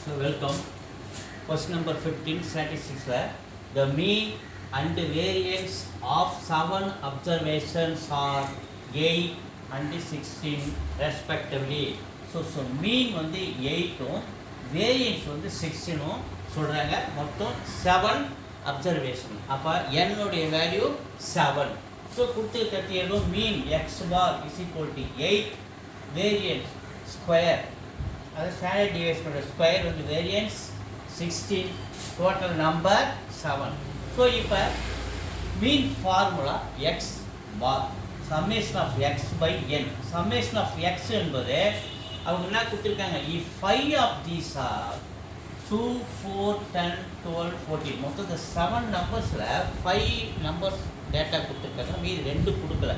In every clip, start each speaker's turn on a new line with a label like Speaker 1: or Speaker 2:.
Speaker 1: So welcome. Question number 15, statistics where the mean and variance of 7 observations are 8 and 16 respectively. So mean வந்து 8ம் variance வந்து 16ம் சொல்கிறாங்க. மொத்தம் 7 observation. அப்போ n உடைய value 7. So கொடுத்துருக்கிறது mean x bar is equal to 8 variance square. அது standard டிவியேஷனோட square வந்து வேரியன்ஸ் 16, டோட்டல் நம்பர் 7. ஸோ இப்போ mean formula x bar summation of x by n. Summation of x என்பது அவங்க என்ன கொடுத்துருக்காங்க, இஃப் 5 ஆஃப் தீஸ் ஆர் 2, 4, 10, 12, 14 மொத்தம் இந்த 7 நம்பர்ஸில் 5 நம்பர்ஸ் டேட்டா கொடுத்துருக்காங்க, மீது 2 கொடுக்கல.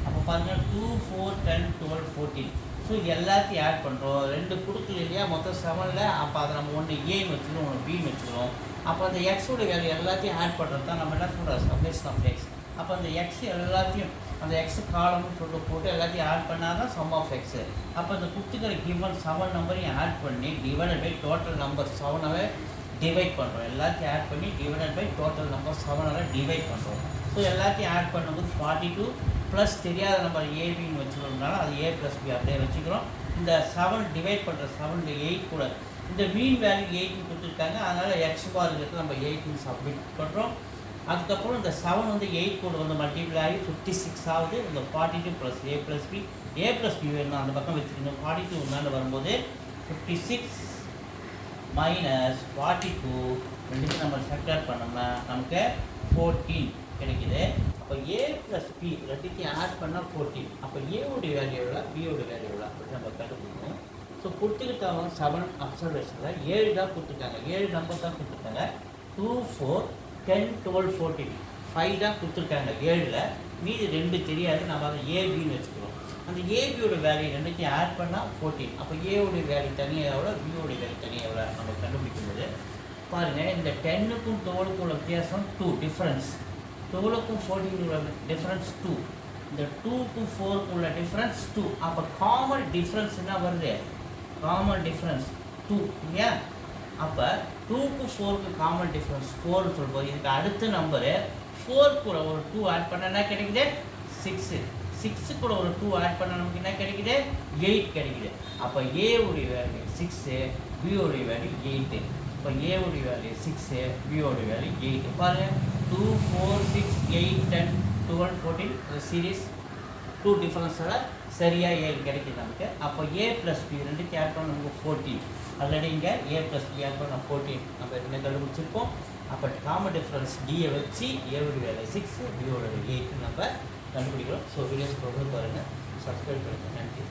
Speaker 1: அப்போ பாருங்கள் 2, 4, 10, 12, 14. ஸோ எல்லாத்தையும் ஆட் பண்ணுறோம், 2 கொடுக்கல இல்லையா, மொத்தம் 7ல். அப்போ அதை நம்ம ஒன்று ஏன்னு வச்சுக்கிறோம், ஒன்று பின்னு வச்சுக்கிறோம். அப்போ அந்த எக்ஸோட வேல்யூ எல்லாத்தையும் ஆட் பண்ணுறது தான் நம்ம என்ன சொல்கிறோம், சம்மேஷன் ஆஃப் எக்ஸ். அப்போ அந்த எக்ஸ் எல்லாத்தையும் அந்த எக்ஸ் காலம்னு சொல்லிட்டு போட்டு எல்லாத்தையும் ஆட் பண்ணால் தான் சம் ஆஃப் எக்ஸு. அப்போ அந்த குத்துக்கிற கிவன் 7 நம்பரையும் ஆட் பண்ணி டிவைடட் பை டோட்டல் நம்பர் 7வே டிவைட் பண்ணுறோம். எல்லாத்தையும் ஆட் பண்ணி டிவைடட் பை டோட்டல் நம்பர் 7வே டிவைட் பண்ணுறோம். ஸோ எல்லாத்தையும் ஆட் பண்ணும்போது 42 ப்ளஸ் தெரியாத நம்பர் ஏபின்னு வச்சுக்கிறோம்னால அது ஏ ப்ளஸ் பி அப்படியே வச்சுக்கிறோம். இந்த 7 டிவைட் பண்ணுற 7 8 கூட இந்த மீன் வேல்யூ 8ன்னு கொடுத்துருக்காங்க, அதனால் எக்ஸ் பார் இருக்கிறது நம்ம 8ன்னு சப்மிட் பண்ணுறோம். அதுக்கப்புறம் இந்த 7 வந்து 8 கூட வந்து மல்டிப்ளை ஆகி 56 ஆகுது. இந்த 42 plus A plus B, A plus B வேணும் அந்த பக்கம் வச்சுக்கணும். 42 முன்னாடி வரும்போது 56 மைனஸ் 42 ரெண்டுக்கும் நம்ம செக்டர் பண்ணோம்னா நமக்கு 14 கிடைக்குது. அப்போ ஏ ப்ளஸ் பி ரெண்டுத்தையும் ஆட் பண்ணால் 14. அப்போ ஏவோடைய வேல்யூ எவ்வளோ, பியோட வேல்யூ எவ்வளோ அப்படின்னு நம்ம கண்டுபிடிக்கணும். ஸோ கொடுத்துக்கிட்டவங்க 7 அப்சர்வேஷனில் 7 தான் கொடுத்துருக்காங்க, 7 நம்பர் தான் கொடுத்துருக்காங்க. 2, 4, 10, 12, 14 5 தான் கொடுத்துருக்காங்க 7ல். மீதி 2 தெரியாது, நம்ம அதை ஏபின்னு வச்சுக்கிறோம். அந்த ஏபியோட வேல்யூ ரெண்டுத்தையும் ஆட் பண்ணால் 14. அப்போ ஏவோடைய வேல்யூ தனியாக எவ்வளோ, பியோடைய வேல்யூ தனியாக எவ்வளோ நம்ம கண்டுபிடிக்கும்போது பாருங்கள், இந்த 10க்கும் 12க்கும் உள்ள வித்தியாசம் 2 டிஃப்ரென்ஸ், 12க்கும் 14க்கும் உள்ள டிஃப்ரென்ஸ் 2, இந்த 2க்கும் 4க்கும் உள்ள டிஃப்ரென்ஸ் 2. அப்போ காமன் டிஃப்ரென்ஸ் என்ன வருது, காமன் டிஃப்ரென்ஸ் 2 இல்லையா. அப்போ 2க்கும் 4க்கும் காமன் டிஃப்ரென்ஸ் 4ன்னு சொல்லும்போது இதுக்கு அடுத்த நம்பரு 4 கூட ஒரு 2 ஆட் பண்ண என்ன கிடைக்குது 6, 6 கூட ஒரு 2 ஆட் பண்ண நமக்கு என்ன கிடைக்குது 8 கிடைக்குது. அப்போ ஏவுடைய வேல்யூ 6, பியோடைய வேல்யூ 8. இப்போ ஏவுடைய வேல்யூ 6, பியோடைய வேல்யூ 8. பாருங்கள் 2, 4, 6, 8, 10, 12, 14 சீரீஸ் 2 டிஃபரன்ஸோட சரியாக 7 கிடைக்குது நமக்கு. அப்போ ஏ ப்ளஸ் பி ரெண்டுக்கு ஆட் பண்ண நமக்கு 14. ஆல்ரெடி இங்கே ஏ ப்ளஸ் பி ஆட் பண்ண 14 நம்ம என்ன கண்டுபிடிச்சிருப்போம். அப்போ காமன் டிஃபரன்ஸ் டியை வச்சு ஏவுடைய வேலை 6, பியோட 8 நம்ம கண்டுபிடிக்கிறோம். ஸோ வீடியோஸ் தொடர்ந்து பாருங்கள், சப்ஸ்கிரைப் பண்ணுங்கள். நன்றி.